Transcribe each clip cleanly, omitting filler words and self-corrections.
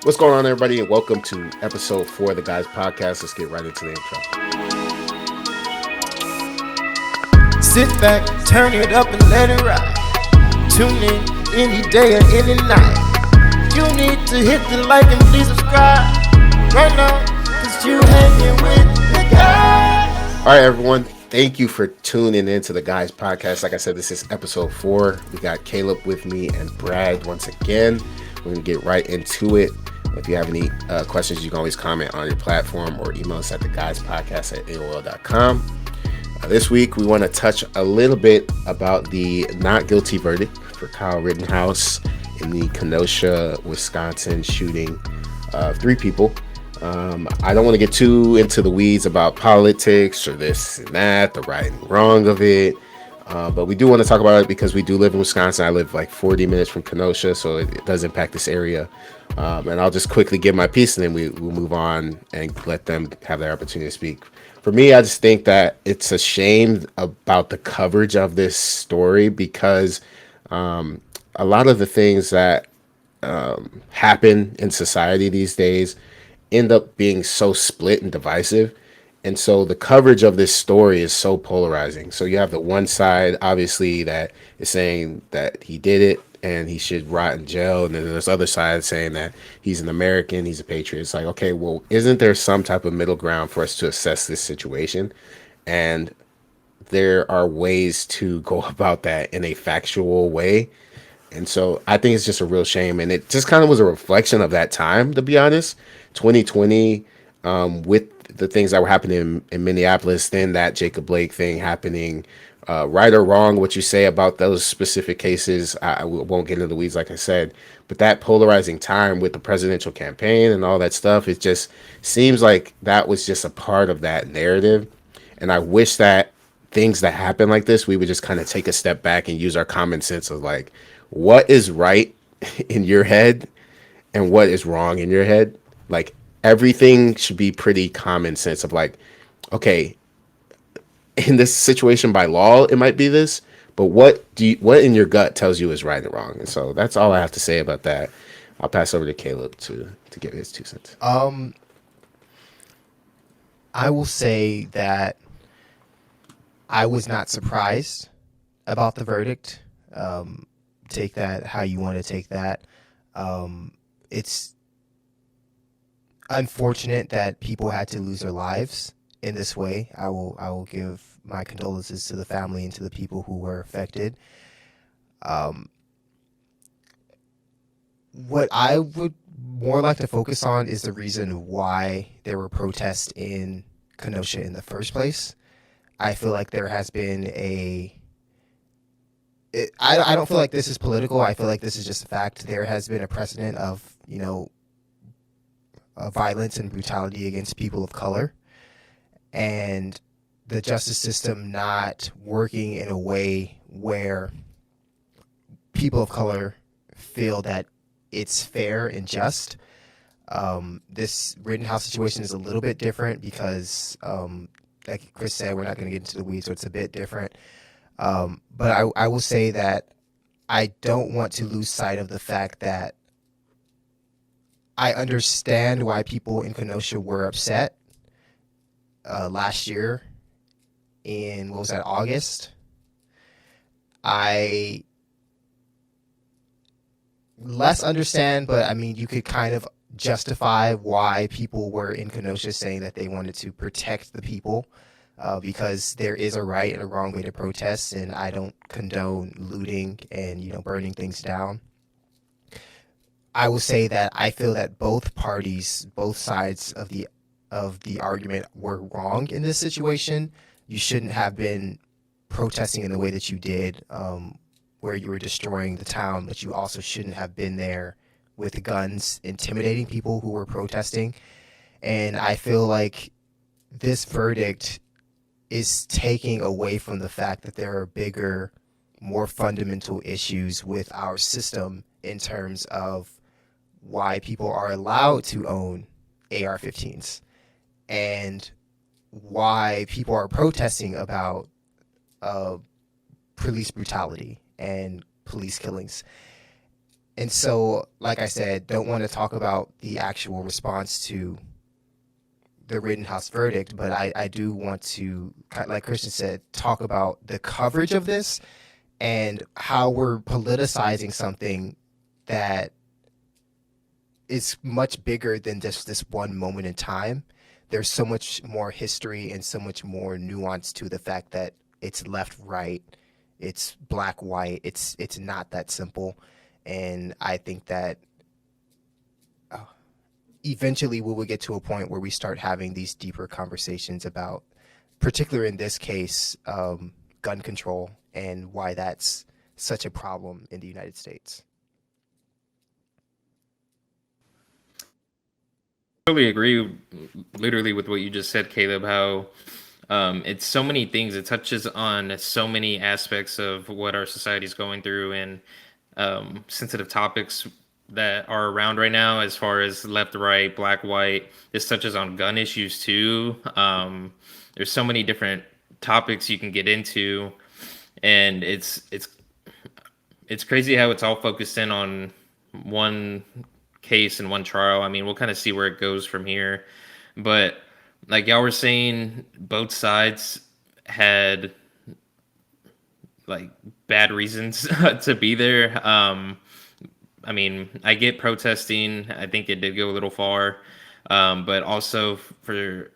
What's going on, everybody, and welcome to episode 4 of the Guys Podcast. Let's get right into the intro. Sit back, turn it up and let it ride. Tune in any day or any night. You need to hit the like and please subscribe right now, cause you hanging with the guys. All right, everyone, thank you for tuning in to the Guys Podcast. Like I said, this is episode 4. We got Caleb with me and Brad once again. We're going to get right into it. If you have any questions, you can always comment on your platform or email us at theguyspodcast@aol.com. This week, we want to touch a little bit about the not guilty verdict for Kyle Rittenhouse in the Kenosha, Wisconsin shooting of 3 people. I don't want to get too into the weeds about politics or this and that, the right and wrong of it. But we do want to talk about it because we do live in Wisconsin. I live like 40 minutes from Kenosha, so it does impact this area. And I'll just quickly give my piece, and then we'll move on and let them have their opportunity to speak. For me, I just think that it's a shame about the coverage of this story because a lot of the things that happen in society these days end up being so split and divisive. And so the coverage of this story is so polarizing. So you have the one side, obviously, that is saying that he did it and he should rot in jail. And then there's other side saying that he's an American, he's a patriot. It's like, okay, well, isn't there some type of middle ground for us to assess this situation? And there are ways to go about that in a factual way. And so I think it's just a real shame. And it just kind of was a reflection of that time, to be honest. 2020, with the things that were happening in Minneapolis, then that Jacob Blake thing happening, right or wrong, what you say about those specific cases, I won't get into the weeds, like I said. But that polarizing time with the presidential campaign and all that stuff, it just seems like that was just a part of that narrative. And I wish that things that happen like this, we would just kind of take a step back and use our common sense of like, what is right in your head and what is wrong in your head. Like everything should be pretty common sense of like, okay, in this situation by law, it might be this, but what in your gut tells you is right and wrong? And so that's all I have to say about that. I'll pass over to Caleb to give his 2 cents. I will say that I was not surprised about the verdict. Take that how you want to take that. It's unfortunate that people had to lose their lives in this way. I will give my condolences to the family and to the people who were affected. What I would more like to focus on is the reason why there were protests in Kenosha in the first place. I feel like there has been I don't feel like this is political. I feel like this is just a fact. There has been a precedent of, violence and brutality against people of color, and the justice system not working in a way where people of color feel that it's fair and just. This Rittenhouse situation is a little bit different because, like Chris said, we're not going to get into the weeds, so it's a bit different. But I will say that I don't want to lose sight of the fact that I understand why people in Kenosha were upset last year in, what was that, August? I less understand, but I mean, you could kind of justify why people were in Kenosha saying that they wanted to protect the people. Because there is a right and a wrong way to protest, and I don't condone looting and burning things down. I will say that I feel that both sides of the argument were wrong in this situation. You shouldn't have been protesting in the way that you did, where you were destroying the town, but you also shouldn't have been there with guns intimidating people who were protesting. And I feel like this verdict is taking away from the fact that there are bigger, more fundamental issues with our system in terms of why people are allowed to own AR-15s and why people are protesting about police brutality and police killings. And so, like I said, don't want to talk about the actual response to the Rittenhouse verdict, but I do want to, like Christian said, talk about the coverage of this and how we're politicizing something that is much bigger than just this one moment in time. There's so much more history and so much more nuance to the fact that it's left right, it's black white. It's not that simple, and I think that uh, eventually we will get to a point where we start having these deeper conversations about, particularly in this case, gun control and why that's such a problem in the United States. Totally agree, literally, with what you just said, Caleb. How it's so many things. It touches on so many aspects of what our society is going through, and sensitive topics that are around right now, as far as left, right, black, white. This touches on gun issues too. There's so many different topics you can get into, and it's crazy how it's all focused in on one case and one trial. I mean, we'll kind of see where it goes from here. But like y'all were saying, both sides had like bad reasons to be there. I mean, I get protesting. I think it did go a little far. But also for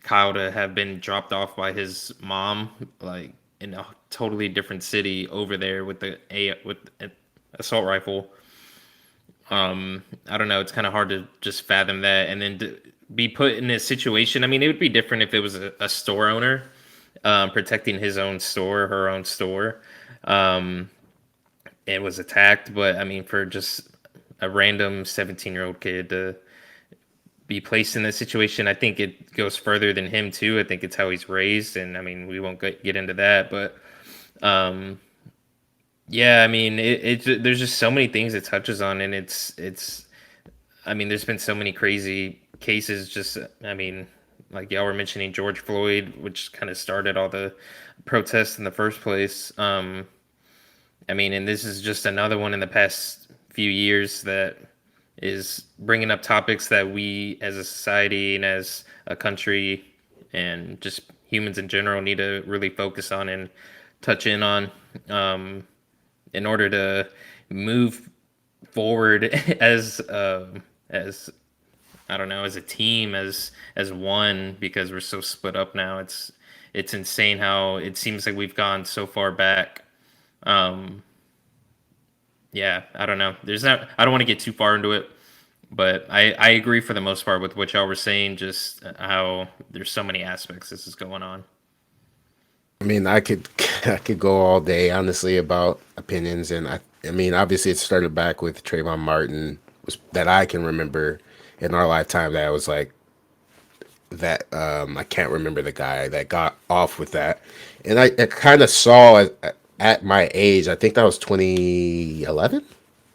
Kyle to have been dropped off by his mom, like in a totally different city over there with with an assault rifle. I don't know. It's kind of hard to just fathom that, and then to be put in this situation. I mean, it would be different if it was a store owner protecting his own store, her own store, um, and was attacked. But I mean, for just a random 17-year-old kid to be placed in this situation, I think it goes further than him too. I think it's how he's raised, and I mean, we won't get into that, but um, yeah, I mean, there's just so many things it touches on, and it's. I mean, there's been so many crazy cases. Just, I mean, like y'all were mentioning George Floyd, which kind of started all the protests in the first place. I mean, and this is just another one in the past few years that is bringing up topics that we as a society and as a country and just humans in general need to really focus on and touch in on, in order to move forward as I don't know, as a team, as one, because we're so split up now. It's insane how it seems like we've gone so far back. Um, yeah, I don't know. There's not. I don't want to get too far into it, but I agree for the most part with what y'all were saying. Just how there's so many aspects this is going on. I mean, I could go all day honestly about opinions, and I mean, obviously it started back with Trayvon Martin, was that I can remember in our lifetime. That was like that. I can't remember the guy that got off with that, and I kind of saw at my age. I think that was 2011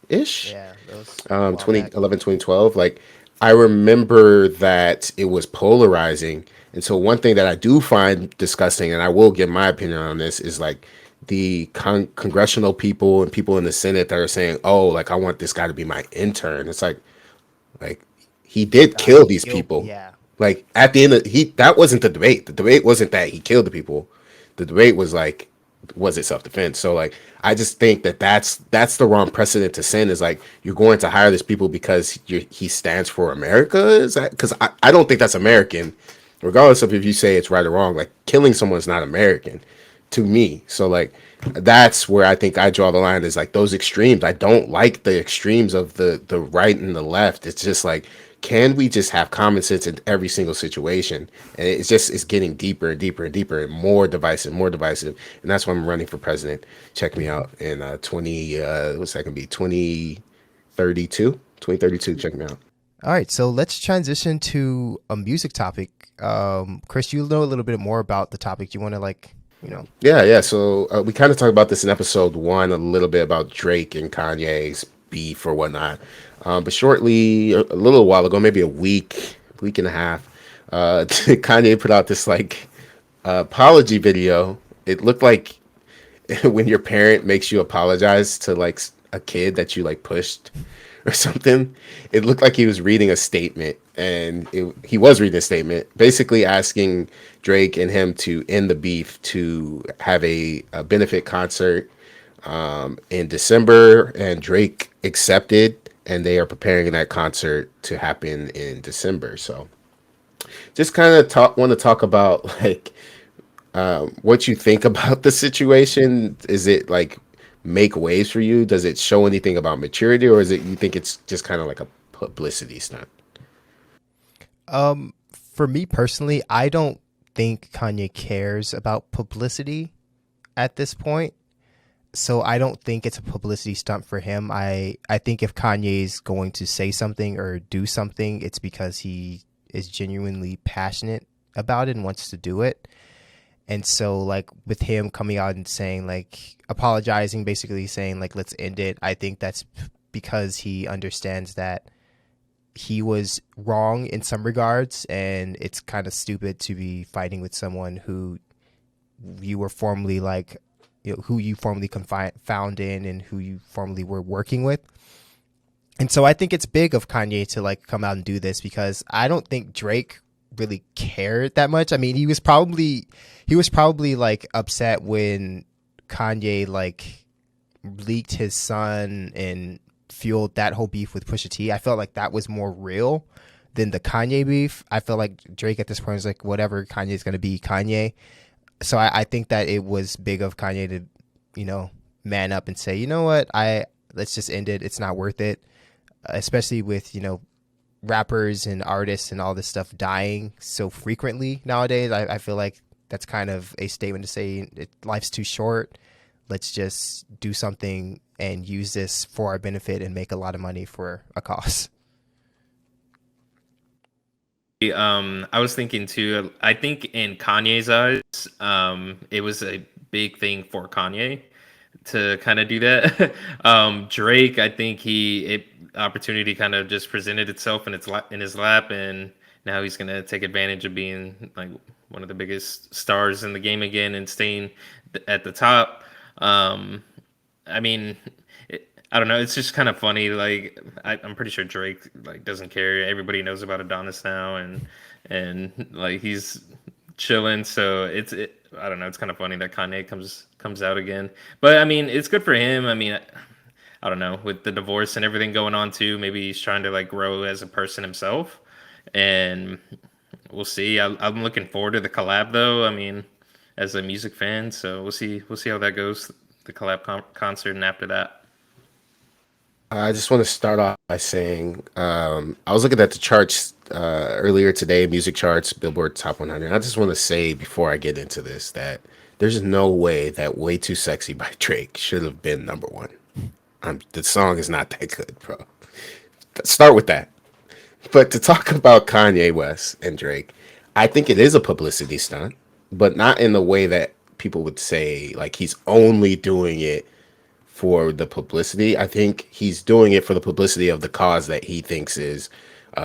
ish. Yeah, that was a while back. 2011, 2012. Like, I remember that it was polarizing. And so one thing that I do find disgusting, and I will give my opinion on this, is like the congressional people and people in the Senate that are saying, "Oh, like I want this guy to be my intern." It's like he did kill these people. Yeah, Like at the end of he that wasn't the debate. The debate wasn't that he killed the people. The debate was like, was it self defense? So like I just think that that's the wrong precedent to send. Is like you're going to hire this people because he stands for America. Is that because I don't think that's American, regardless of if you say it's right or wrong. Like killing someone is not American to me. So like that's where I think I draw the line, is like those extremes. I don't like the extremes of the right and the left. It's just like, can we just have common sense in every single situation? And it's getting deeper and deeper and deeper and more divisive. And that's why I'm running for president. Check me out in 20 what's that gonna be, 2032. 2032. Check me out. all right, so let's transition to a music topic. Chris, you know a little bit more about the topic. You want to Yeah. So we kind of talked about this in episode one, a little bit about Drake and Kanye's beef or whatnot. But shortly, a little while ago, maybe a week and a half, Kanye put out this like apology video. It looked like when your parent makes you apologize to like a kid that you like pushed or something. It looked like he was reading a statement, and he was reading a statement, basically asking Drake and him to end the beef to have a benefit concert in December, and Drake accepted, and they are preparing that concert to happen in December. So just kind of want to talk about like what you think about the situation. Is it like make waves for you? Does it show anything about maturity, or is it you think it's just kind of like a publicity stunt? For me personally, I don't think Kanye cares about publicity at this point. So I don't think it's a publicity stunt for him. I think if Kanye's going to say something or do something, it's because he is genuinely passionate about it and wants to do it. And so like with him coming out and saying like apologizing, basically saying like let's end it, I think that's because he understands that he was wrong in some regards, and it's kind of stupid to be fighting with someone who you were formerly like, you know, who you formerly found in and who you formerly were working with. And so I think it's big of Kanye to like come out and do this, because I don't think Drake really cared that much. I mean, he was probably like upset when Kanye like leaked his son and fueled that whole beef with Pusha T. I felt like that was more real than the Kanye beef. I feel like Drake at this point is like, whatever, Kanye's going to be Kanye. So I think that it was big of Kanye to, you know, man up and say, you know what, let's just end it. It's not worth it. Especially with, you know, rappers and artists and all this stuff dying so frequently nowadays. I feel like that's kind of a statement to say life's too short. Let's just do something and use this for our benefit and make a lot of money for a cause. I was thinking too. I think in Kanye's eyes, it was a big thing for Kanye to kind of do that. Drake, I think opportunity kind of just presented itself in his lap, and now he's gonna take advantage of being like one of the biggest stars in the game again and staying at the top. I mean, I don't know. It's just kind of funny. Like I'm pretty sure Drake like doesn't care. Everybody knows about Adonis now, and like he's chilling. So I don't know. It's kind of funny that Kanye comes out again. But I mean, it's good for him. I mean, I don't know, with the divorce and everything going on too. Maybe he's trying to like grow as a person himself, and we'll see. I'm looking forward to the collab though. I mean, as a music fan, so we'll see how that goes. The collab concert, and after that. I just want to start off by saying I was looking at the charts earlier today, music charts, Billboard Top 100. And I just want to say before I get into this that there's no way that "Way Too Sexy" by Drake should have been number one. The song is not that good, bro. Start with that. But to talk about Kanye West and Drake, I think it is a publicity stunt, but not in the way that people would say like he's only doing it for the publicity. I think he's doing it for the publicity of the cause that he thinks is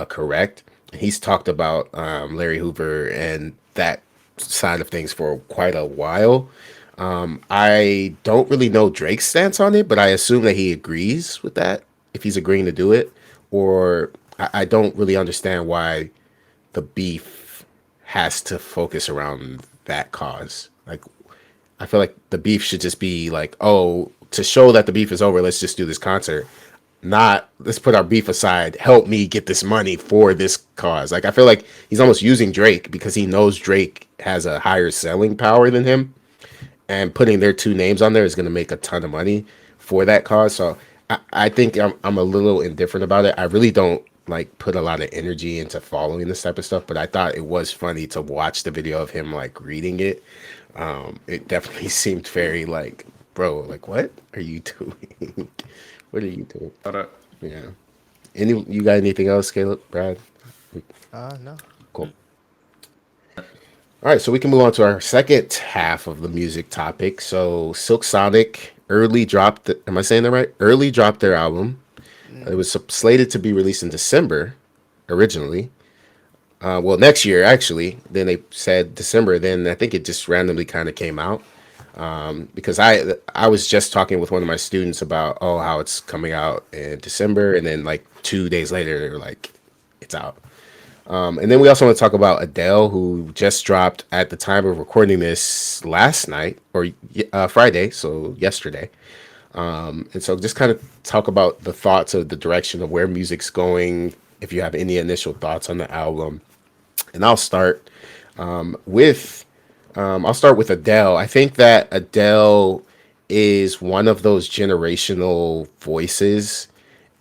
correct. He's talked about Larry Hoover and that side of things for quite a while. I don't really know Drake's stance on it, but I assume that he agrees with that if he's agreeing to do it. Or I don't really understand why the beef has to focus around that cause. Like, I feel like the beef should just be like, oh, to show that the beef is over, let's just do this concert. Not let's put our beef aside. Help me get this money for this cause. Like I feel like he's almost using Drake because he knows Drake has a higher selling power than him, and putting their two names on there is going to make a ton of money for that cause. So I think I'm a little indifferent about it. I really don't like put a lot of energy into following this type of stuff, but I thought it was funny to watch the video of him like reading it. It definitely seemed very like, bro, like what are you doing? What are you doing? Hold up. Yeah. You got anything else, Caleb, Brad? No. Cool. All right, so we can move on to our second half of the music topic. So Silk Sonic early dropped. Am I saying that right? Early dropped their album. It was slated to be released in December originally. Well, next year actually. Then they said December. Then I think it just randomly kind of came out. Because I was just talking with one of my students about how it's coming out in December, and then like 2 days later they were like, it's out. And then we also want to talk about Adele, who just dropped at the time of recording this last night or Friday, so yesterday. And so just kind of talk about the thoughts of the direction of where music's going, if you have any initial thoughts on the album. And with I'll start with Adele. I think that Adele is one of those generational voices,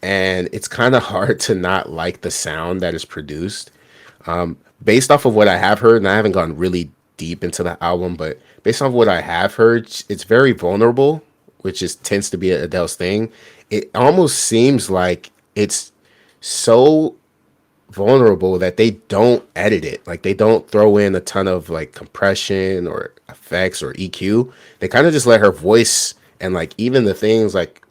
and it's kind of hard to not like the sound that is produced. Based off of what I have heard, and I haven't gone really deep into the album, but based off what I have heard, it's very vulnerable, which is tends to be Adele's thing. It almost seems like it's so vulnerable that they don't edit it. Like they don't throw in a ton of like compression or effects or EQ. They kind of just let her voice, and like even the things like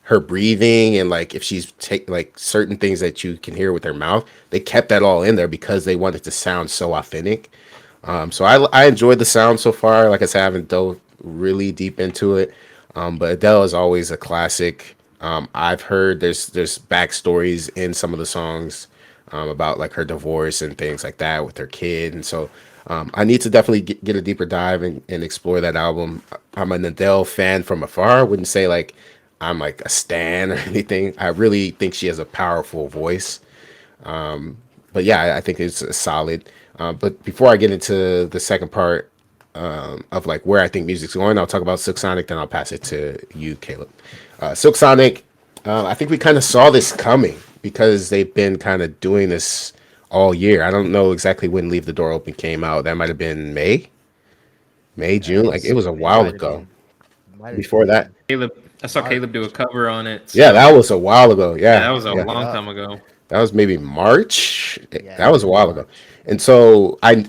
her breathing, and like if she's take like certain things that you can hear with her mouth, they kept that all in there because they wanted to sound so authentic. So I enjoyed the sound so far. Like I said, I haven't dove really deep into it. But Adele is always a classic. I've heard there's backstories in some of the songs about like her divorce and things like that with her kid, and so I need to definitely get a deeper dive and explore that album. I'm an Adele fan from afar. I wouldn't say like I'm like a stan or anything. I really think she has a powerful voice. But yeah, I think it's a solid. But before I get into the second part of like where I think music's going, I'll talk about Silk Sonic, then I'll pass it to you, Caleb. Silk Sonic, I think we kind of saw this coming because they've been kind of doing this all year. I don't know exactly when Leave the Door Open came out. That might have been June. Like it was a It while might have ago. been. Might have Before that, been Caleb, I saw Caleb do a March. cover on it. yeah, So that was a while ago. yeah, Yeah, that was a yeah. long Yup. time ago. That was maybe March. Yeah, That it was a was while ago. March. And so I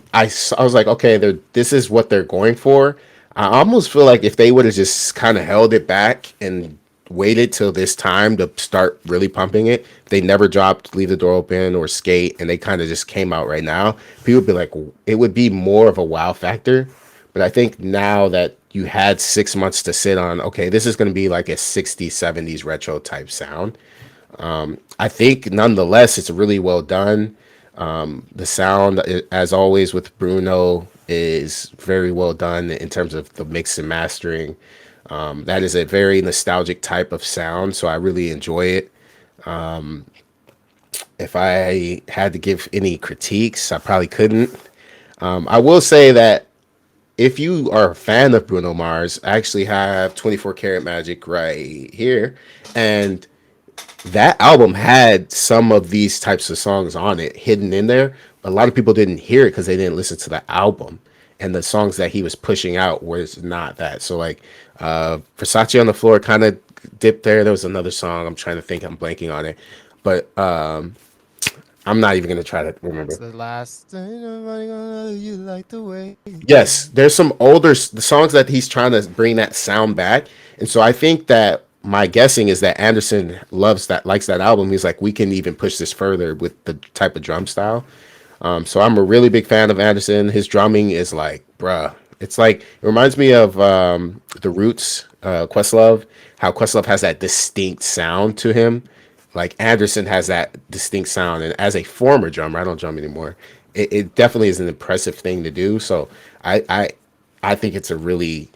was like, okay, this is what they're going for. I almost feel like if they would have just kind of held it back and waited till this time to start really pumping it, they never dropped Leave the Door Open or Skate, and they kind of just came out right now, people would be like, it would be more of a wow factor. But I think now that you had 6 months to sit on, okay, this is going to be like a 60s, 70s retro type sound. I think nonetheless, it's really well done. The sound, as always with Bruno, is very well done in terms of the mix and mastering. That is a very nostalgic type of sound, so I really enjoy it. If I had to give any critiques, I probably couldn't. I will say that if you are a fan of Bruno Mars, I actually have 24 Karat Magic right here, and that album had some of these types of songs on it hidden in there. A lot of people didn't hear it because they didn't listen to the album, and the songs that he was pushing out was not that. So like Versace on the Floor kind of dipped there. There was another song, I'm trying to think, I'm blanking on it, but I'm not even gonna try to It's remember. the last. Ain't nobody gonna love you like the way. Yes, there's some older the songs that he's trying to bring that sound back, and so I think that my guessing is that Anderson likes that album. He's like, we can even push this further with the type of drum style. So I'm a really big fan of Anderson. His drumming is like, bruh, it's like it reminds me of the Roots, Questlove. How Questlove has that distinct sound to him. Like Anderson has that distinct sound, and as a former drummer, I don't drum anymore. It definitely is an impressive thing to do. So I I, I think it's a really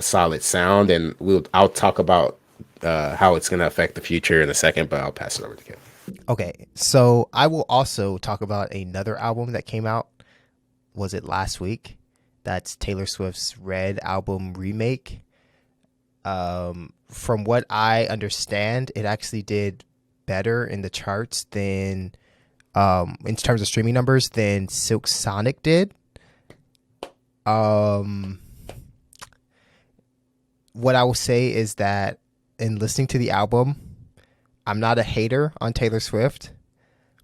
solid sound, and I'll talk about how it's going to affect the future in a second. But I'll pass it over to Kim. Okay, so I will also talk about another album that came out. Was it last week? That's Taylor Swift's Red album remake. From what I understand, it actually did better in the charts than, in terms of streaming numbers, than Silk Sonic did. Um, what I will say is that in listening to the album, I'm not a hater on Taylor Swift,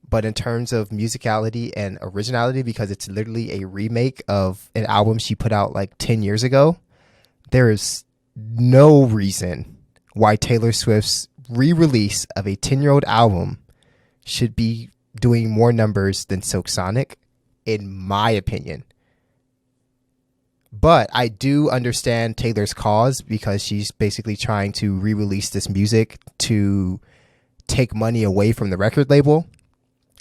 but in terms of musicality and originality, because it's literally a remake of an album she put out like 10 years ago, there is no reason why Taylor Swift's re-release of a 10-year-old album should be doing more numbers than Silk Sonic, in my opinion. But I do understand Taylor's cause because she's basically trying to re-release this music to take money away from the record label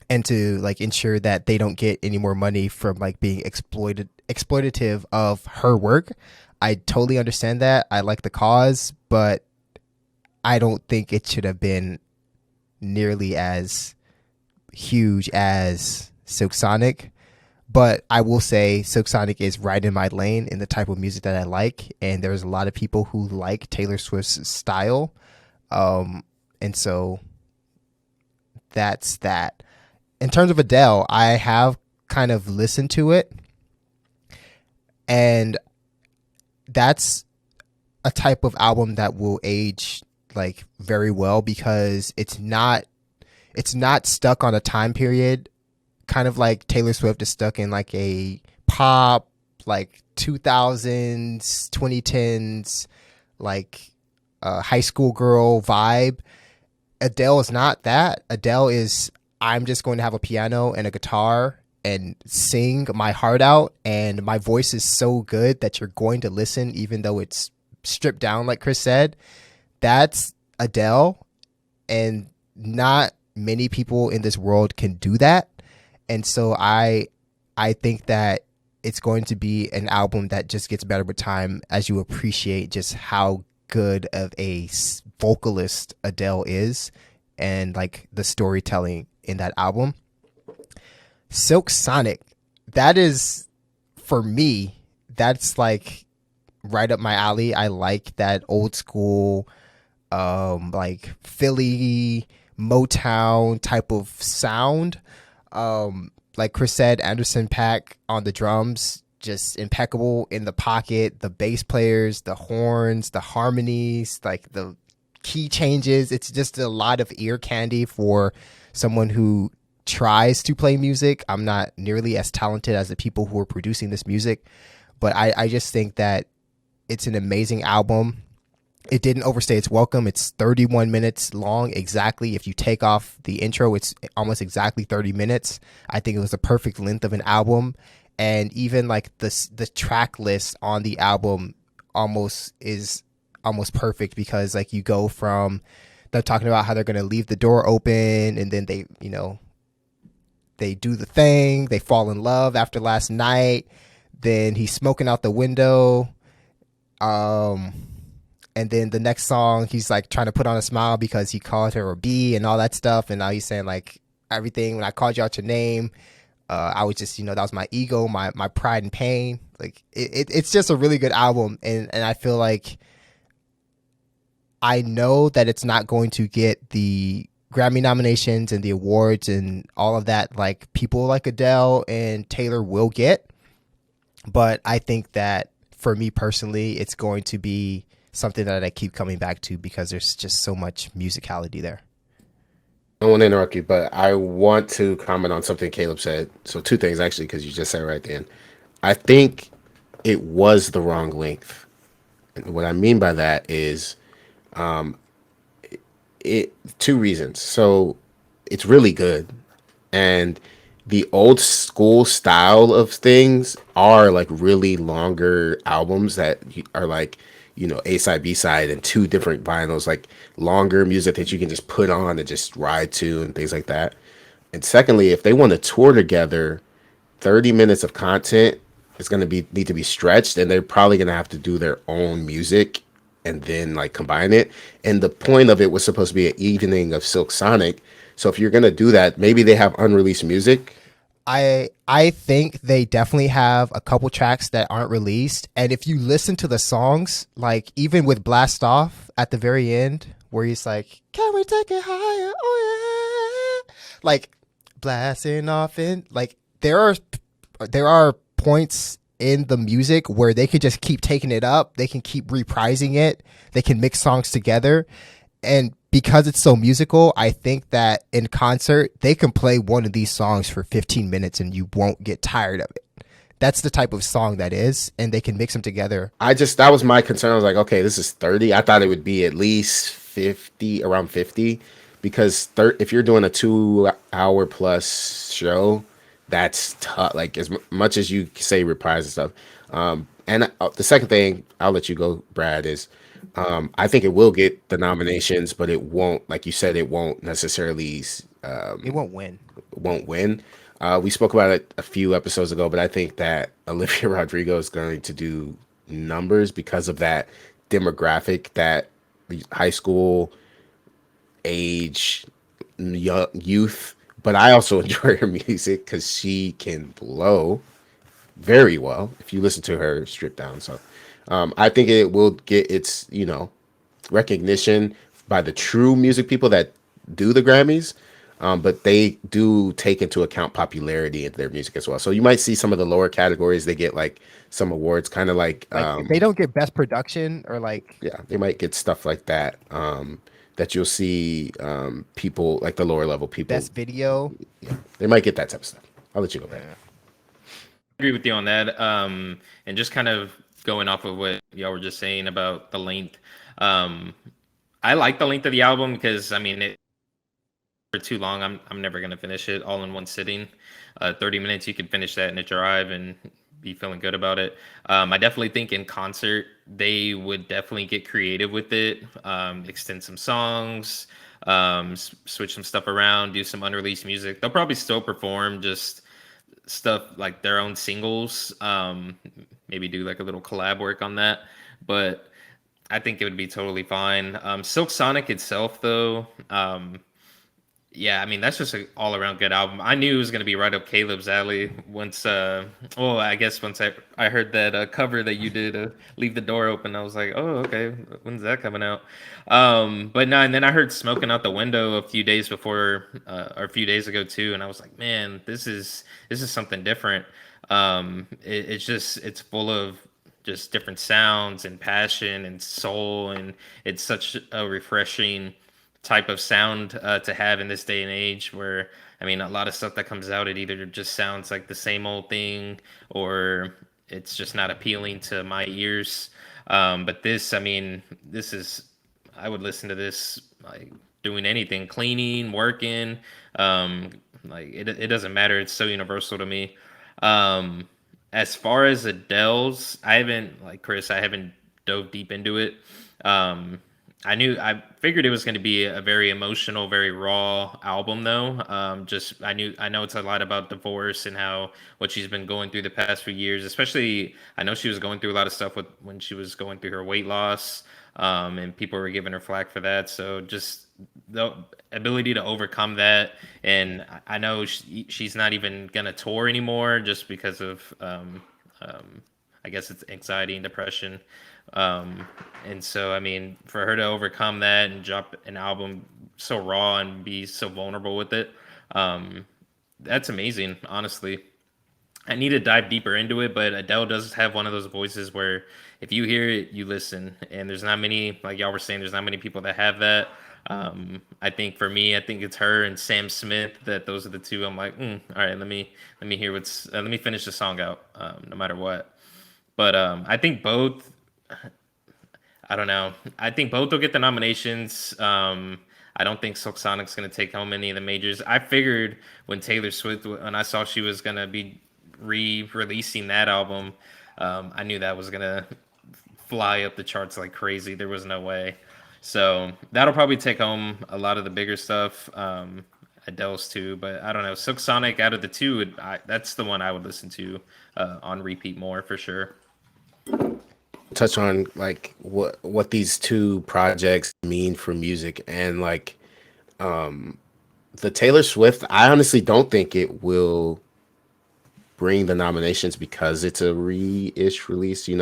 and to like ensure that they don't get any more money from like being exploitative of her work. I totally understand that. I like the cause, but I don't think it should have been nearly as huge as Silk Sonic. But I will say Silk Sonic is right in my lane in the type of music that I like, and there's a lot of people who like Taylor Swift's style, and so that's that. In terms of Adele, I have kind of listened to it, and that's a type of album that will age like very well because it's not stuck on a time period, kind of like Taylor Swift is stuck in like a pop like 2000s 2010s like high school girl vibe. Adele is not that. Adele is, I'm just going to have a piano and a guitar and sing my heart out, and my voice is so good that you're going to listen even though it's stripped down like Chris said. That's Adele, and not many people in this world can do that. And so I think that it's going to be an album that just gets better with time as you appreciate just how good of a vocalist Adele is and like the storytelling in that album. Silk Sonic, that is, for me, that's like right up my alley. I like that old school like Philly Motown type of sound. Like Chris said, Anderson .Paak on the drums, just impeccable in the pocket. The bass players, the horns, the harmonies, like the key changes. It's just a lot of ear candy for someone who tries to play music. I'm not nearly as talented as the people who are producing this music, but I just think that it's an amazing album. It didn't overstay its welcome. It's 31 minutes long exactly. If you take off the intro, it's almost exactly 30 minutes. I think it was the perfect length of an album. And even like the track list on the album is almost perfect because like you go from them talking about how they're going to leave the door open, and then they, you know, they do the thing, they fall in love after last night, then he's smoking out the window. And then the next song, he's like trying to put on a smile because he called her a B and all that stuff. And now he's saying like everything, when I called you out your name, I was just, you know, that was my ego, my pride and pain. Like it's just a really good album. And I feel like I know that it's not going to get the Grammy nominations and the awards and all of that like people like Adele and Taylor will get. But I think that for me personally, it's going to be something that I keep coming back to because there's just so much musicality there. I don't want to interrupt you, but I want to comment on something Caleb said. So two things actually, because you just said it right then. I think it was the wrong length. And what I mean by that is it two reasons. So it's really good. And the old school style of things are like really longer albums that are like, you know, A side, B side, and two different vinyls, like longer music that you can just put on and just ride to and things like that. And secondly, if they want to tour together, 30 minutes of content is going to need to be stretched, and they're probably going to have to do their own music and then like combine it. And the point of it was supposed to be an evening of Silk Sonic. So if you're going to do that, maybe they have unreleased music. I think they definitely have a couple tracks that aren't released. And if you listen to the songs, like even with Blast Off at the very end, where he's like, can we take it higher? Oh yeah. Like blasting off in, like there are points in the music where they could just keep taking it up. They can keep reprising it. They can mix songs together. And because it's so musical, I think that in concert, they can play one of these songs for 15 minutes and you won't get tired of it. That's the type of song that is, and they can mix them together. That was my concern. I was like, okay, this is 30. I thought it would be at least 50, around 50, because if you're doing a 2 hour plus show, that's tough. Like as much as you say reprise and stuff. And the second thing, I'll let you go, Brad, is I think it will get the nominations, but it won't, like you said, it won't necessarily It won't win. won't win. We spoke about it a few episodes ago, but I think that Olivia Rodrigo is going to do numbers because of that demographic, that high school age, young, youth. But I also enjoy her music because she can blow very well if you listen to her stripped down. So I think it will get its, recognition by the true music people that do the Grammys. But they do take into account popularity in their music as well. So you might see some of the lower categories, they get like some awards, kind of like, Like if they don't get best production or like yeah, they might get stuff like that. That you'll see people like the lower level people, best video. yeah, they might get that type of stuff. I'll let you go back. Yeah. Agree with you on that. And just kind of going off of what y'all were just saying about the length. Um, I like the length of the album because I mean, for too long, I'm never gonna finish it all in one sitting. 30 minutes, you could finish that in a drive and be feeling good about it. I definitely think in concert they would definitely get creative with it, extend some songs, switch some stuff around, do some unreleased music. They'll probably still perform just stuff like their own singles. Maybe do like a little collab work on that, but I think it would be totally fine. Silk Sonic itself, though, yeah, I mean that's just an all around good album. I knew it was gonna be right up Caleb's alley once. Well, I guess once I heard that cover that you did, "Leave the Door Open," I was like, oh, okay, when's that coming out? But no, and then I heard "Smoking Out the Window" a few days before, or a few days ago too, and I was like, man, this is something different. It's full of just different sounds and passion and soul, and it's such a refreshing type of sound to have in this day and age where I mean a lot of stuff that comes out, it either just sounds like the same old thing or it's just not appealing to my ears. But this, I mean, this is, I would listen to this like doing anything, cleaning, working, um like it doesn't matter, it's so universal to me. um as far as Adele's, I haven't, like Chris, I haven't dove deep into it. um I figured it was going to be a very emotional, very raw album, though. Just I know it's a lot about divorce and how what she's been going through the past few years. Especially, I know she was going through a lot of stuff with when she was going through her weight loss, and people were giving her flack for that. So just the ability to overcome that, and I know she's not even gonna tour anymore just because of I guess it's anxiety and depression. Um, and so, I mean, for her to overcome that and drop an album so raw and be so vulnerable with it, um, that's amazing, honestly. I need to dive deeper into it, but Adele does have one of those voices where if you hear it, you listen. And there's not many, like y'all were saying, there's not many people that have that. I think for me, I think it's her and Sam Smith, that those are the two. I'm like, all right, let me hear let me finish the song out, no matter what. But I think both. I don't know. I think both will get the nominations. I don't think Silk Sonic's going to take home any of the majors. I figured when Taylor Swift, when I saw she was going to be re-releasing that album, I knew that was going to fly up the charts like crazy. There was no way. So that'll probably take home a lot of the bigger stuff. Adele's too, but I don't know. Silk Sonic out of the two, that's the one I would listen to on repeat more for sure. Touch on like what these two projects mean for music, and like the Taylor Swift, I honestly don't think it will bring the nominations because it's a re-ish release, and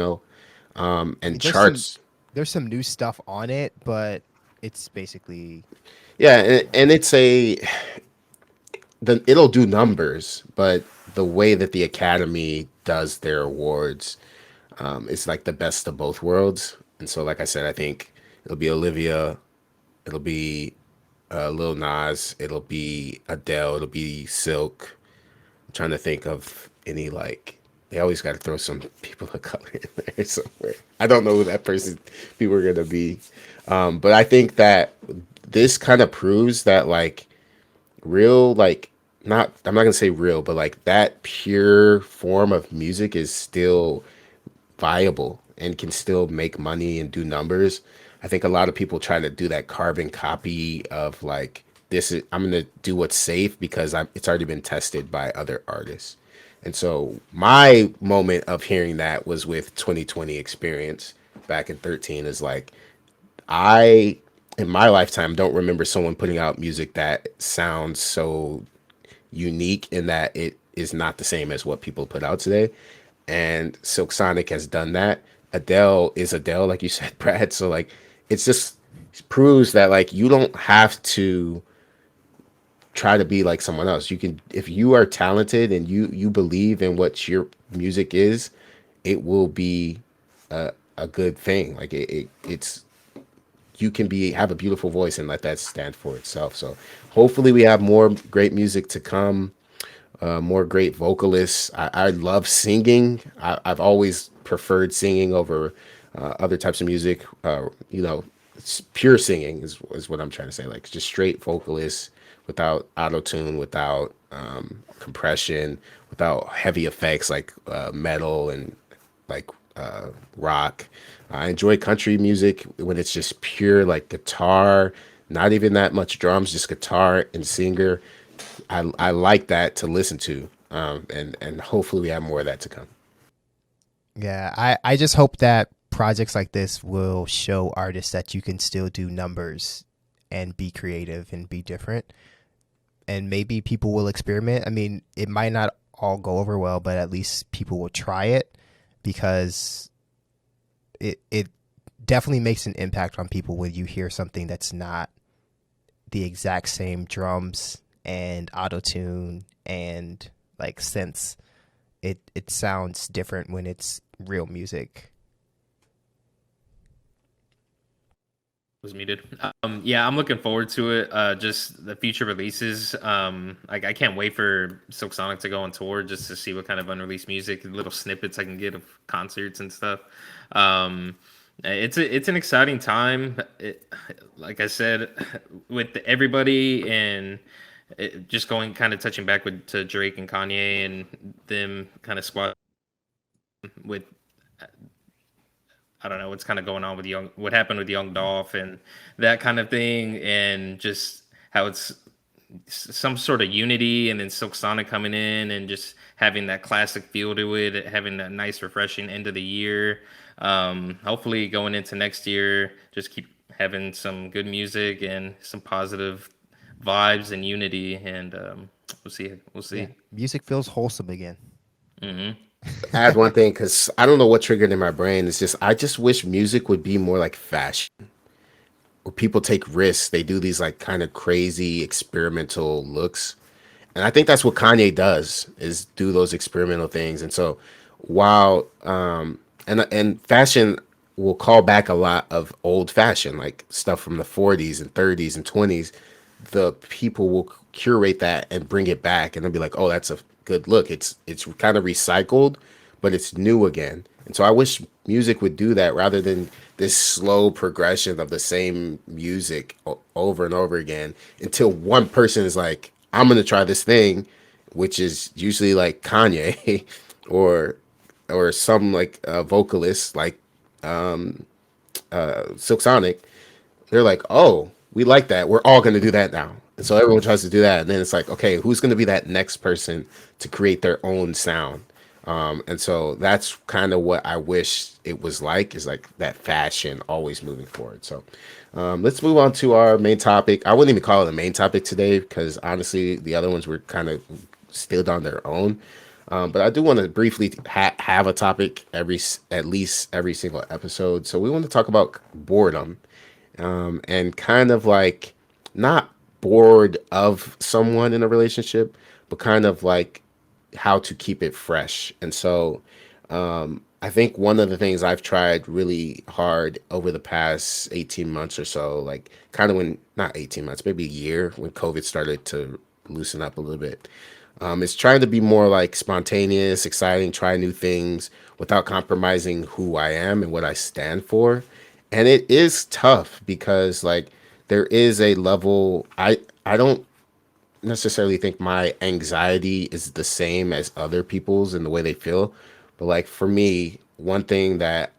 There's some charts. there's some new stuff on it, but it's basically Yeah, and it's it'll do numbers, but the way that the Academy does their awards, it's like the best of both worlds. And so, like I said, I think it'll be Olivia, it'll be Lil Nas, it'll be Adele, it'll be Silk. I'm trying to think of any like, they always got to throw some people of color in there somewhere. I don't know who that person people are gonna be, but I think that this kind of proves that like real, like, not, I'm not gonna say real, but like that pure form of music is still viable and can still make money and do numbers. I think a lot of people try to do that carbon copy of like this is I'm gonna do what's safe because it's already been tested by other artists. And so my moment of hearing that was with 2020 experience back in 13 is like I in my lifetime don't remember someone putting out music that sounds so unique in that it is not the same as what people put out today. And Silk Sonic has done that. Adele is Adele, like you said, Brad. So like it's just proves that like you don't have to try to be like someone else. You can if you are talented and you believe in what your music is, it will be a good thing. Like it's you can be have a beautiful voice and let that stand for itself. So hopefully we have more great music to come, more great vocalists. I love singing. I've always preferred singing over other types of music. Pure singing is what I'm trying to say. Like just straight vocalists without auto tune, without compression, without heavy effects like metal and like rock. I enjoy country music when it's just pure like guitar, not even that much drums, just guitar and singer. I like that to listen to, and hopefully we have more of that to come. Yeah, I just hope that projects like this will show artists that you can still do numbers and be creative and be different. And maybe people will experiment. I mean, it might not all go over well, but at least people will try it because it definitely makes an impact on people when you hear something that's not the exact same drums and auto tune and like synths. It sounds different when it's real music. Was muted. Yeah, I'm looking forward to it. Just the future releases. Like I can't wait for Silk Sonic to go on tour just to see what kind of unreleased music, little snippets I can get of concerts and stuff. It's an exciting time. Like I said, with everybody and just going kind of touching back to Drake and Kanye and them kind of squad with I don't know what's kind of going on with what happened with Young Dolph and that kind of thing, and just how it's some sort of unity, and then Silk Sonic coming in and just having that classic feel to it, having that nice, refreshing end of the year. Hopefully, going into next year, just keep having some good music and some positive vibes and unity, and we'll see. We'll see. Yeah, music feels wholesome again. Mm-hmm. Add one thing because I don't know what triggered in my brain. It's just I just wish music would be more like fashion, where people take risks. They do these like kind of crazy experimental looks, and I think that's what Kanye does is do those experimental things. And so while and fashion will call back a lot of old fashion, like stuff from the 40s and 30s and 20s. The people will curate that and bring it back, and they'll be like, "Oh, that's a good look. It's kind of recycled, but it's new again." And so I wish music would do that rather than this slow progression of the same music over and over again until one person is like, "I'm gonna try this thing," which is usually like Kanye or some like vocalist like Silk Sonic. They're like, "Oh, we like that. We're all going to do that now." And so everyone tries to do that. And then it's like, okay, who's going to be that next person to create their own sound? And so that's kind of what I wish it was like, is like that fashion always moving forward. So let's move on to our main topic. I wouldn't even call it a main topic today because honestly, the other ones were kind of still on their own. But I do want to briefly have a topic at least every single episode. So we want to talk about boredom, and kind of like not bored of someone in a relationship, but kind of like how to keep it fresh. And so I think one of the things I've tried really hard over the past 18 months or so, like kind of when, not 18 months, maybe a year when COVID started to loosen up a little bit, is trying to be more like spontaneous, exciting, try new things without compromising who I am and what I stand for. And it is tough because like there is a level I don't necessarily think my anxiety is the same as other people's in the way they feel. But like for me, one thing that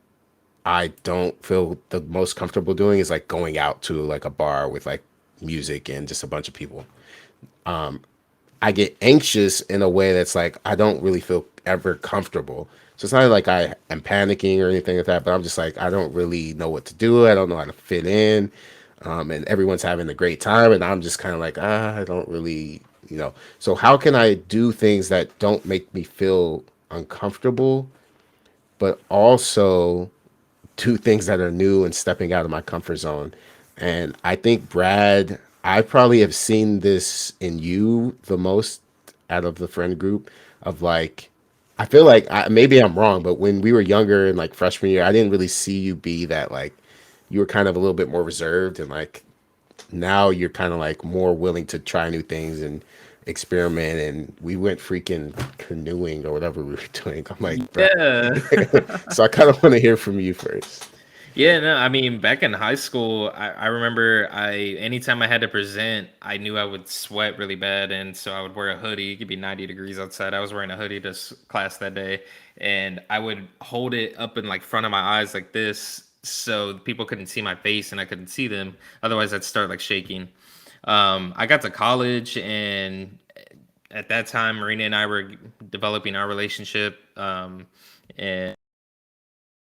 I don't feel the most comfortable doing is like going out to like a bar with like music and just a bunch of people. I get anxious in a way that's like I don't really feel ever comfortable. So it's not like I am panicking or anything like that, but I'm just like I don't really know what to do. I don't know how to fit in, and everyone's having a great time, and I'm just kind of like I don't really, you know. So how can I do things that don't make me feel uncomfortable, but also do things that are new and stepping out of my comfort zone? And I think Brad, I probably have seen this in you the most out of the friend group of like I feel like maybe I'm wrong, but when we were younger and like freshman year, I didn't really see you be that like you were kind of a little bit more reserved and like now you're kind of like more willing to try new things and experiment and we went freaking canoeing or whatever we were doing. I'm like, bro. Yeah. So I kind of want to hear from you first. Yeah, no, I mean, back in high school, I remember anytime I had to present, I knew I would sweat really bad, and so I would wear a hoodie. It could be 90 degrees outside. I was wearing a hoodie to class that day, and I would hold it up in like front of my eyes like this, so people couldn't see my face and I couldn't see them. Otherwise, I'd start like shaking. I got to college, and at that time, Marina and I were developing our relationship, and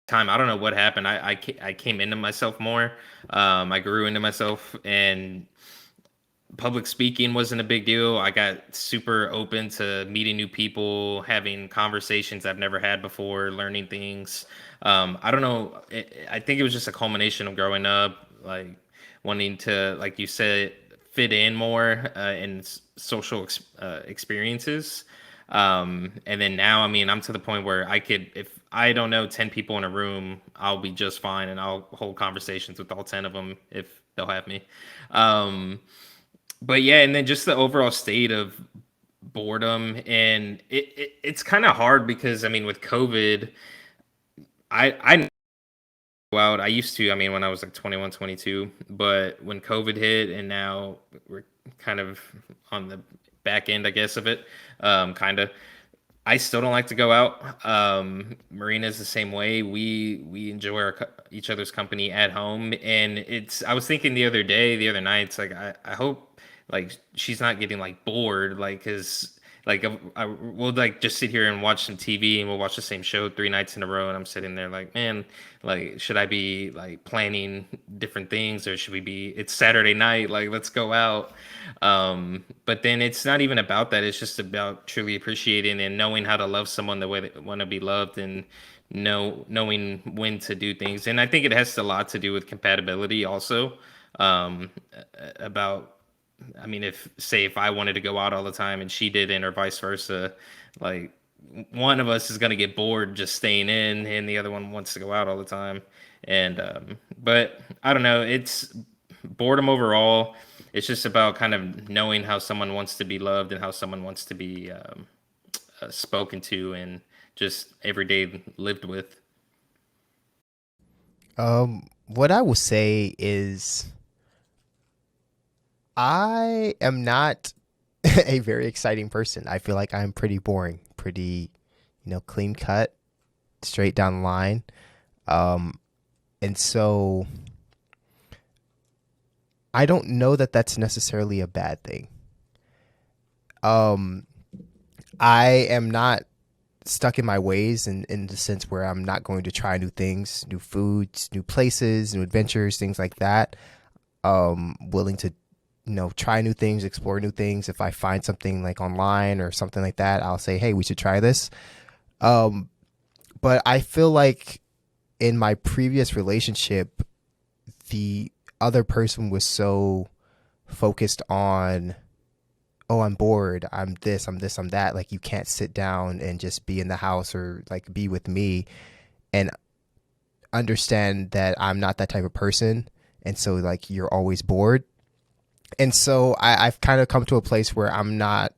time. I don't know what happened. I came into myself more. I grew into myself, and public speaking wasn't a big deal. I got super open to meeting new people, having conversations I've never had before, learning things. I don't know. I think it was just a culmination of growing up, like wanting to, like you said, fit in more in social experiences. And then now, I mean, I'm to the point where I could, if I don't know 10 people in a room, I'll be just fine and I'll hold conversations with all 10 of them if they'll have me. Um, but yeah, and then just the overall state of boredom, and it's kind of hard because I mean with COVID, I go out. I used to, I mean, when I was like 21, 22, but when COVID hit and now we're kind of on the back end, I guess, of it, kind of. I still don't like to go out. Marina's the same way. We enjoy each other's company at home, and it's. I was thinking the other night, it's like I hope like she's not getting like bored, like because like we'll like just sit here and watch some TV, and we'll watch the same show 3 nights in a row, and I'm sitting there like, man, like should I be like planning different things, or should we be? It's Saturday night, like let's go out. But then it's not even about that. It's just about truly appreciating and knowing how to love someone the way they want to be loved, and knowing when to do things. And I think it has a lot to do with compatibility also. About, I mean, if I wanted to go out all the time and she didn't, or vice versa, like one of us is going to get bored just staying in and the other one wants to go out all the time. And but I don't know, it's boredom overall. It's just about kind of knowing how someone wants to be loved and how someone wants to be spoken to and just every day lived with. What I will say is I am not a very exciting person. I feel like I'm pretty boring, pretty, clean cut, straight down the line. And so I don't know that that's necessarily a bad thing. I am not stuck in my ways in the sense where I'm not going to try new things, new foods, new places, new adventures, things like that. Willing to, try new things, explore new things. If I find something like online or something like that, I'll say, hey, we should try this. But I feel like in my previous relationship, the other person was so focused on, oh, I'm bored, I'm this, I'm that. Like, you can't sit down and just be in the house or like be with me and understand that I'm not that type of person. And so like you're always bored. And so I've kind of come to a place where I'm not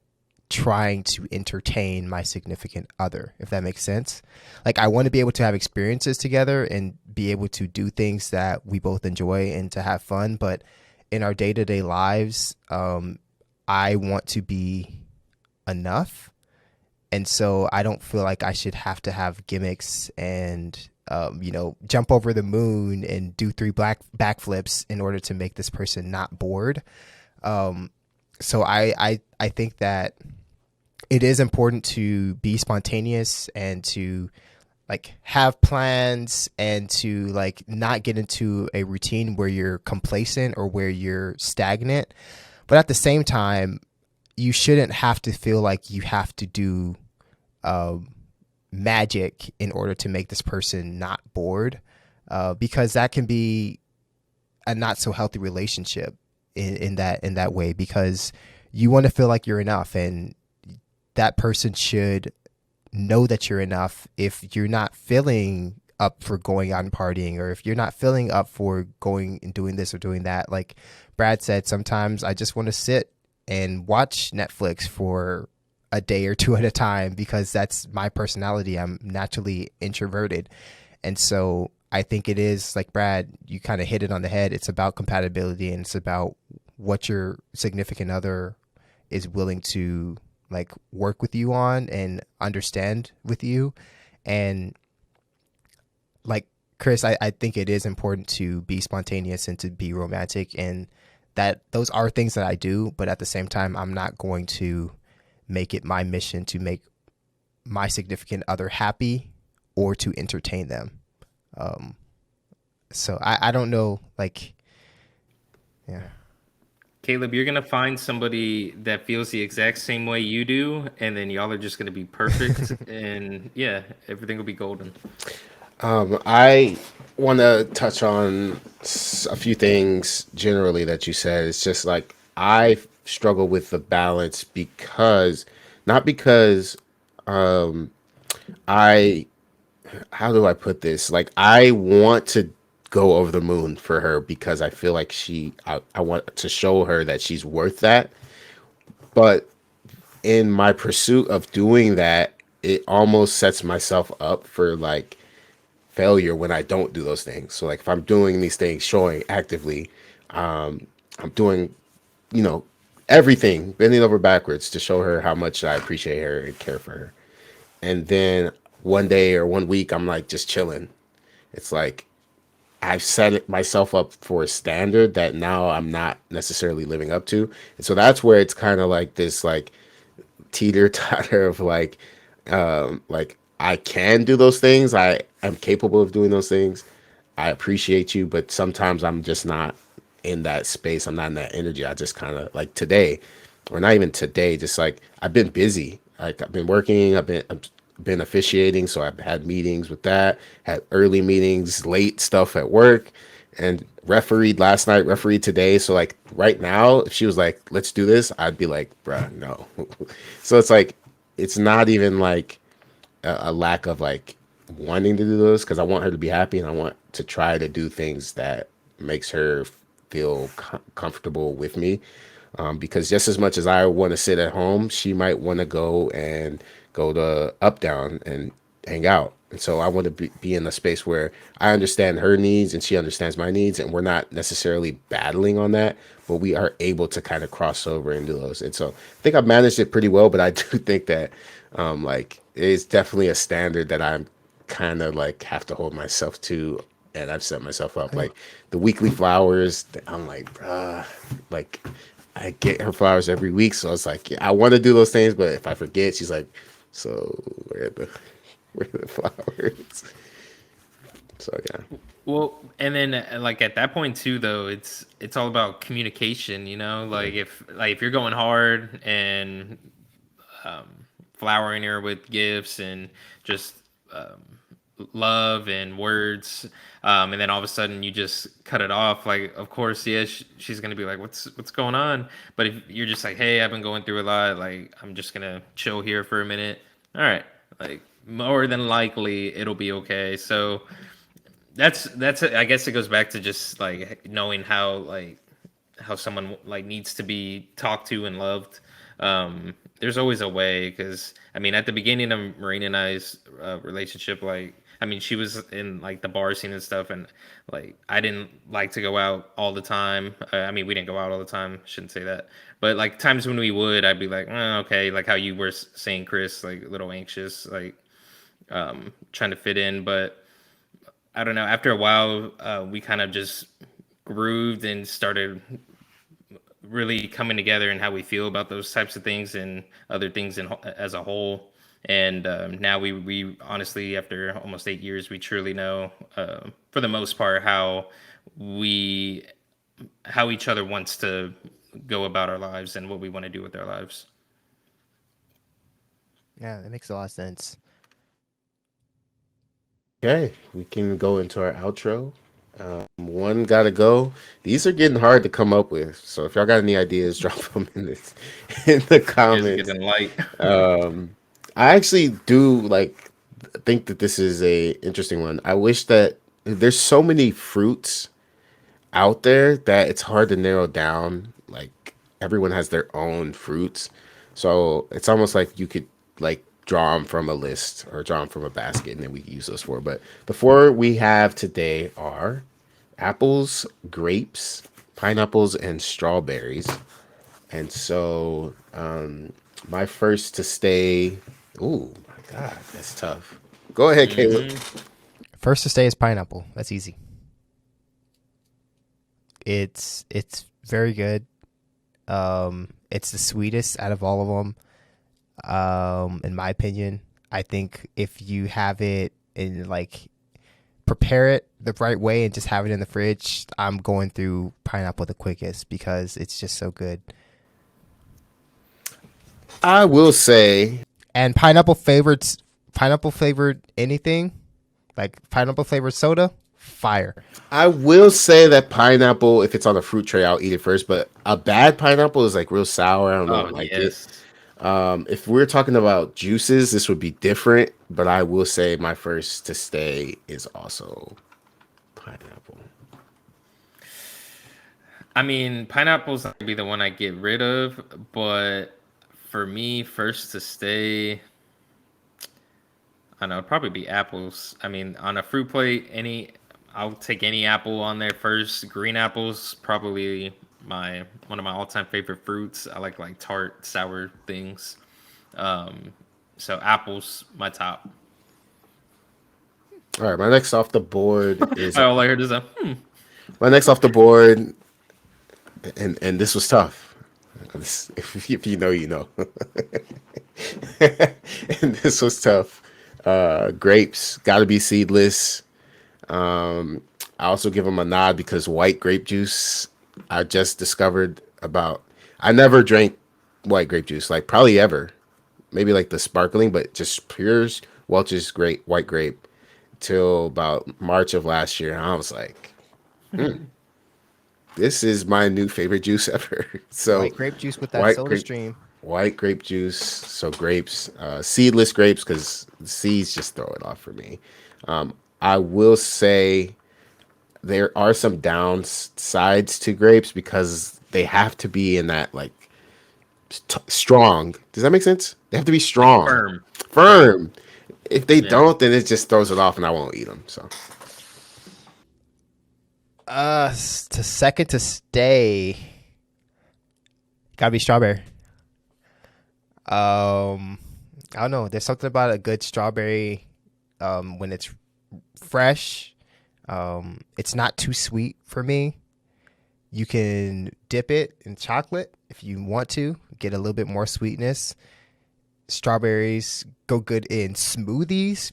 trying to entertain my significant other, if that makes sense. Like, I want to be able to have experiences together and be able to do things that we both enjoy and to have fun. But in our day-to-day lives, I want to be enough. And so I don't feel like I should have to have gimmicks and jump over the moon and do three black backflips in order to make this person not bored. So I think that it is important to be spontaneous and to like have plans and to like not get into a routine where you're complacent or where you're stagnant. But at the same time, you shouldn't have to feel like you have to do magic in order to make this person not bored, because that can be a not so healthy relationship in that way, because you want to feel like you're enough, and that person should know that you're enough. If you're not feeling up for going out and partying, or if you're not feeling up for going and doing this or doing that, like Brad said, sometimes I just want to sit and watch Netflix for a day or two at a time, because that's my personality. I'm naturally introverted. And so I think it is like Brad, you kind of hit it on the head. It's about compatibility, and it's about what your significant other is willing to like work with you on and understand with you. And like Chris, I think it is important to be spontaneous and to be romantic, and that those are things that I do, but at the same time, I'm not going to make it my mission to make my significant other happy or to entertain them. So I don't know, like, yeah. Caleb, you're gonna find somebody that feels the exact same way you do, and then y'all are just gonna be perfect, and yeah, everything will be golden. I want to touch on a few things generally that you said. It's just like I struggle with the balance because, not because I, how do I put this? Like, I want to go over the moon for her because I feel like I want to show her that she's worth that. But in my pursuit of doing that, it almost sets myself up for like failure when I don't do those things. So like if I'm doing these things, showing actively, I'm doing, you know, everything, bending over backwards to show her how much I appreciate her and care for her. And then one day or one week, I'm like just chilling. It's like I've set myself up for a standard that now I'm not necessarily living up to. And so that's where it's kind of like this like teeter totter of like I can do those things. I am capable of doing those things. I appreciate you, but sometimes I'm just not in that space. I'm not in that energy. I just kind of like today, or not even today, just like I've been busy. Like I've been working, I've been officiating, so I've had meetings with that, had early meetings, late stuff at work, and refereed last night, refereed today. So like right now, if she was like, "Let's do this," I'd be like, "Bruh, no." So it's like it's not even like a lack of like wanting to do those, because I want her to be happy and I want to try to do things that makes her feel comfortable with me. Because just as much as I want to sit at home, she might want to go and go to Up Down and hang out. And so I want to be in a space where I understand her needs and she understands my needs, and we're not necessarily battling on that, but we are able to kind of cross over and do those. And so I think I've managed it pretty well, but I do think that like it's definitely a standard that I'm kind of like have to hold myself to, and I've set myself up like the weekly flowers. I'm like, bruh, like I get her flowers every week, so it's like yeah, I want to do those things, but if I forget, she's like, so where are the flowers? So yeah. Well, and then like at that point too, though, it's all about communication. Like if you're going hard and um, flowering her with gifts and just love and words, and then all of a sudden you just cut it off. Like, of course, yeah, she's gonna be like, "What's going on?" But if you're just like, "Hey, I've been going through a lot. Like, I'm just gonna chill here for a minute." All right, like more than likely it'll be okay. So that's I guess it goes back to just like knowing how someone like needs to be talked to and loved. There's always a way, because I mean at the beginning of Marina and I's relationship, like I mean, she was in like the bar scene and stuff, and like I didn't like to go out all the time. I mean, we didn't go out all the time. Shouldn't say that, but like times when we would, I'd be like, okay, like how you were saying, Chris, like a little anxious, like trying to fit in. But I don't know. After a while, we kind of just grooved and started really coming together and how we feel about those types of things and other things as a whole. And now we honestly, after almost 8 years, we truly know, for the most part, we how each other wants to go about our lives and what we want to do with our lives. Yeah, that makes a lot of sense. Okay, we can go into our outro. One gotta go. These are getting hard to come up with, so if y'all got any ideas, drop them in the Here's comments. getting light. I actually do like think that this is a interesting one. I wish that there's so many fruits out there that it's hard to narrow down. Like everyone has their own fruits, so it's almost like you could like draw them from a list or draw them from a basket, and then we can use those four. But the four we have today are apples, grapes, pineapples, and strawberries. And so, my first to stay. Oh my God, that's tough. Go ahead, Caleb. First to stay is pineapple. That's easy. It's very good. It's the sweetest out of all of them. In my opinion, I think if you have it in like prepare it the right way and just have it in the fridge, I'm going through pineapple the quickest because it's just so good. I will say, And pineapple flavored anything, like pineapple flavored soda, fire. I will say that pineapple, if it's on a fruit tray, I'll eat it first. But a bad pineapple is like real sour. I don't know, Oh like it. yes. If we're talking about juices, this would be different. But I will say my first to stay is also pineapple. I mean, pineapple's not gonna be the one I get rid of, but for me, first to stay, I don't know, it'd probably be apples. I mean, on a fruit plate, I'll take any apple on there first. Green apples, probably my one of my all-time favorite fruits. I like tart, sour things. Um, so apples, my top. All right, my next off the board is All I heard is a my next off the board, and this was tough. If you know, you know. And this was tough. Grapes got to be seedless. I also give them a nod because white grape juice. I just discovered about. I never drank white grape juice, like probably ever. Maybe like the sparkling, but just pure Welch's grape, white grape, till about March of last year. And I was like, this is my new favorite juice ever. So White grape juice with that white soda grape, stream. white grape juice. So grapes, seedless grapes, because seeds just throw it off for me. I will say there are some downsides to grapes because they have to be in that like strong. Does that make sense? They have to be like strong, firm. firm. If they Yeah. don't, then it just throws it off, and I won't eat them. So To second to stay, gotta be strawberry. I don't know. There's something about a good strawberry, when it's fresh. It's not too sweet for me. You can dip it in chocolate if you want to get a little bit more sweetness. Strawberries go good in smoothies,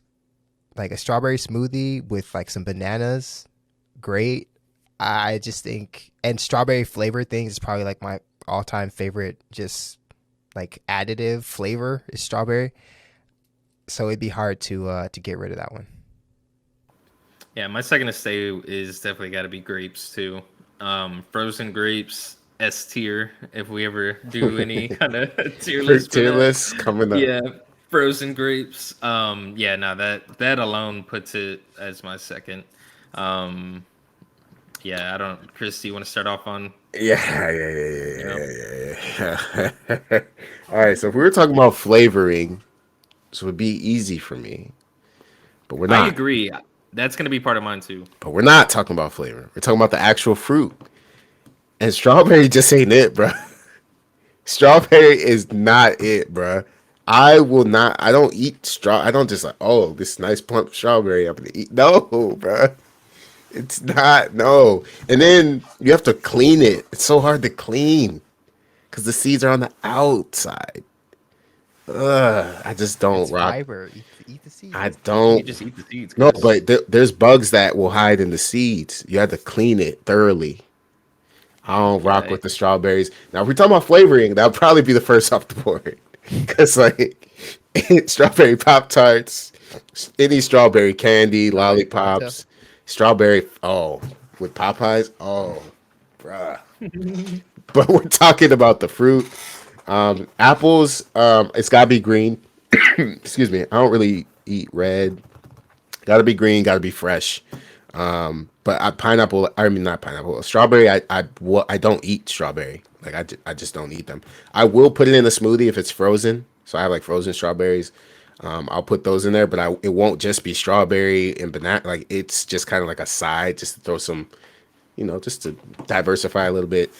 like a strawberry smoothie with like some bananas. Great. I just think, and strawberry flavored things is probably like my all time favorite, just like additive flavor is strawberry. So it'd be hard to get rid of that one. Yeah, my second to stay is definitely got to be grapes too. Frozen grapes, S tier. If we ever do any kind of tier list for tier that. list coming up. Yeah, frozen grapes. Yeah, no, that alone puts it as my second. Um, yeah, I don't. Chris, do you want to start off on? Yeah, You know, yeah. All right, so if we were talking about flavoring, this would be easy for me. but we're I not. agree. That's gonna be part of mine too. But we're not talking about flavor. We're talking about the actual fruit. And strawberry just ain't it, bro. Strawberry is not it, bro. I will not. I don't eat straw. I don't just like, oh, this nice plump strawberry. I'm gonna eat. No, bro. It's not. No. And then you have to clean it. It's so hard to clean because the seeds are on the outside. Ugh. I just don't It's rock. fiber. Eat the I seeds. You don't. just eat the seeds, No, Chris. but there's bugs that will hide in the seeds. You have to clean it thoroughly. I don't rock Okay. with the strawberries. Now, if we're talking about flavoring, that'll probably be the first off the board. Because, like, strawberry Pop Tarts, any strawberry candy, Strawberry Fanta. lollipops, strawberry, oh, with Popeyes, oh, bruh. But we're talking about the fruit. Apples, it's got to be green. Excuse me. I don't really eat red. Got to be green, got to be fresh. But pineapple, I mean not pineapple, strawberry. I don't eat strawberry. Like I just don't eat them. I will put it in a smoothie if it's frozen. So I have like frozen strawberries. I'll put those in there, but it won't just be strawberry and banana. Like it's just kind of like a side, just to throw some, just to diversify a little bit.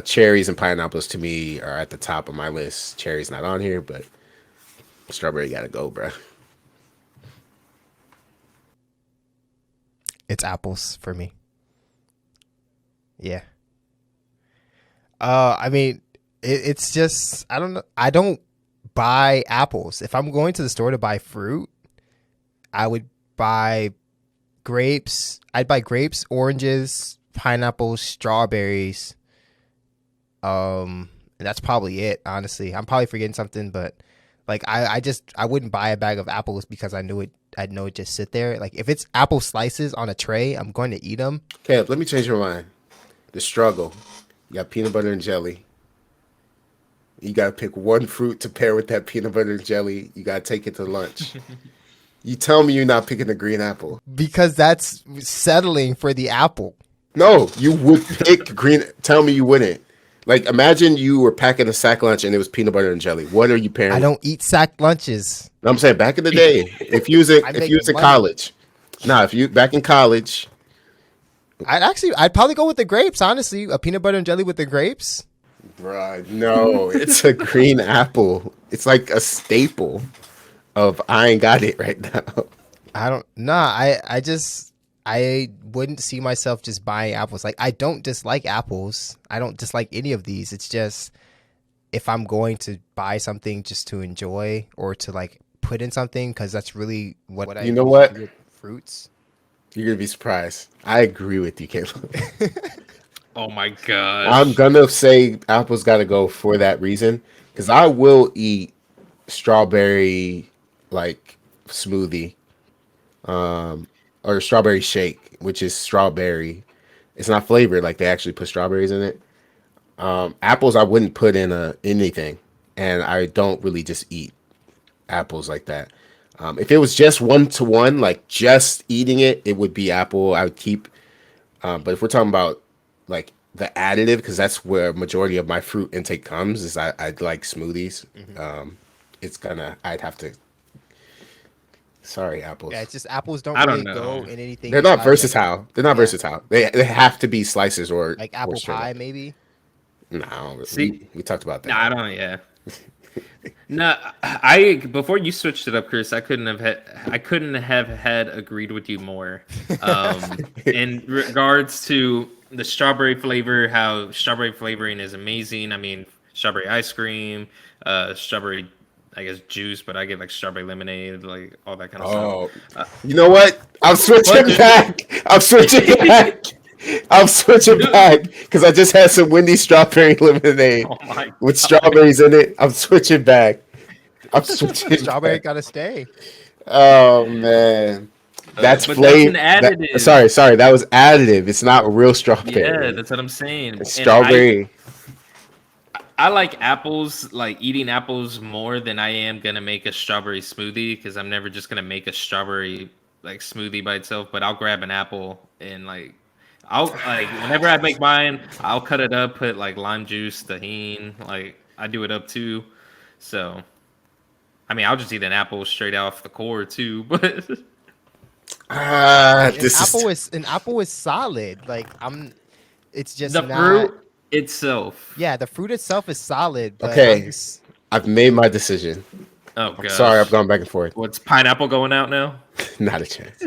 Cherries and pineapples to me are at the top of my list. Cherries not on here, but strawberry gotta go, bruh. It's apples for me. Yeah. I mean, it's just I don't know. I don't buy apples. If I'm going to the store to buy fruit, I would buy grapes. I'd buy grapes, oranges, pineapples, strawberries. And that's probably it. Honestly, I'm probably forgetting something, but like I wouldn't buy a bag of apples because I knew it. I'd know it just sit there. Like if it's apple slices on a tray, I'm going to eat them. Okay, let me change your mind. The struggle. You got peanut butter and jelly. You got to pick one fruit to pair with that peanut butter and jelly. You got to take it to lunch. You tell me you're not picking the green apple. Because that's settling for the apple. No, you would pick green. Tell me you wouldn't. Like, imagine you were packing a sack lunch and it was peanut butter and jelly. What are you pairing? I don't eat sack lunches. No, I'm saying back in the day, if you was in college, if you back in college, I'd probably go with the grapes. Honestly, a peanut butter and jelly with the grapes. bruh, no, it's a green apple. It's like a staple of I ain't got it right now. I don't. Nah, I wouldn't see myself just buying apples. Like I don't dislike apples. I don't dislike any of these. It's just if I'm going to buy something just to enjoy or to like put in something, because that's really what I You know what? do with fruits. You're gonna be surprised. I agree with you, Caleb. Oh my gosh. I'm gonna say apples got to go for that reason because I will eat strawberry like smoothie, or strawberry shake, which is strawberry. It's not flavored, like they actually put strawberries in it. Apples I wouldn't put in anything, and I don't really just eat apples like that. If it was just one to one, like just eating it, it would be apple. I would keep. But if we're talking about like the additive, because that's where majority of my fruit intake comes, is I like smoothies. I'd have to. Sorry, apples. Yeah, it's just apples don't I don't really know. go in anything. They're not besides, like, versatile. They're not versatile. They have to be slices or like apple straight pie, up. maybe. No, See- we talked about that. No, I don't. Yeah. No, I before you switched it up, Chris. I couldn't have had agreed with you more. In regards to the strawberry flavor, how strawberry flavoring is amazing. I mean, strawberry ice cream, strawberry, I guess juice, but I get like strawberry lemonade, like all that kind of stuff. You know what? I'm switching back. I'm switching back. I'm switching back because I just had some Wendy's strawberry lemonade Oh my with strawberries in it. I'm switching back. I'm switching. Strawberry back. gotta stay. Oh man, that's But flavor. that's an additive. Sorry, that was additive. It's not real strawberry. Yeah, that's what I'm saying. It's And strawberry. I like apples, like eating apples more than I am gonna make a strawberry smoothie because I'm never just gonna make a strawberry like smoothie by itself. But I'll grab an apple and I'll like whenever I make mine, I'll cut it up, put like lime juice, tahini, like I do it up too. So, I mean, I'll just eat an apple straight off the core too. But Like, This is an apple is solid. Like it's just The not. fruit itself. Yeah, the fruit itself is solid, but I'm okay. just I've made my decision. Oh I'm gosh. sorry, I've gone back and forth. What's pineapple going out now? Not a chance.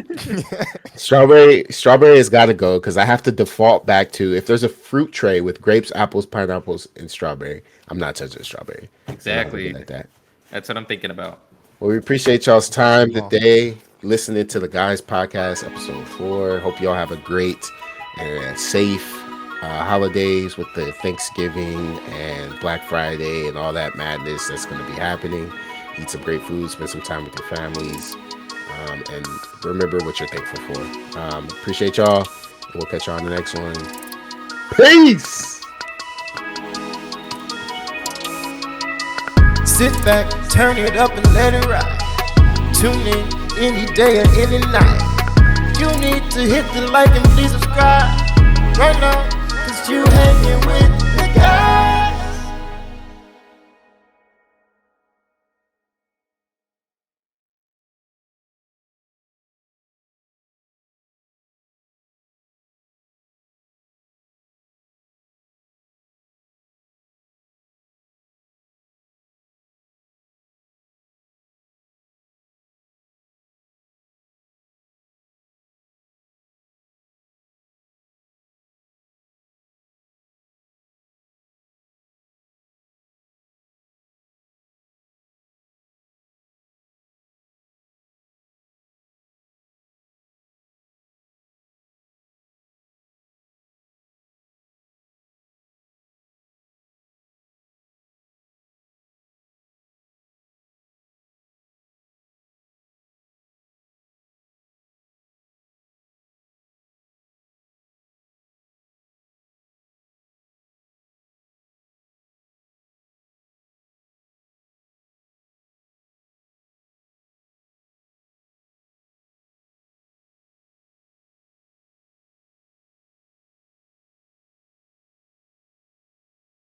Strawberry has got to go because I have to default back to if there's a fruit tray with grapes, apples, pineapples, and strawberry. I'm not touching strawberry. I'm not Exactly. looking at that. That's what I'm thinking about. Well, we appreciate y'all's time Well. today listening to the Guys Podcast, episode 4. Hope y'all have a great and safe holidays with the Thanksgiving and Black Friday and all that madness that's going to be happening. Eat some great food, spend some time with your families, and remember what you're thankful for. Appreciate y'all. We'll catch y'all on the next one. Peace! sit back, turn it up and let it ride. Tune in any day or any night. You need to hit the like and please subscribe right now, 'cause you hanging with the guys.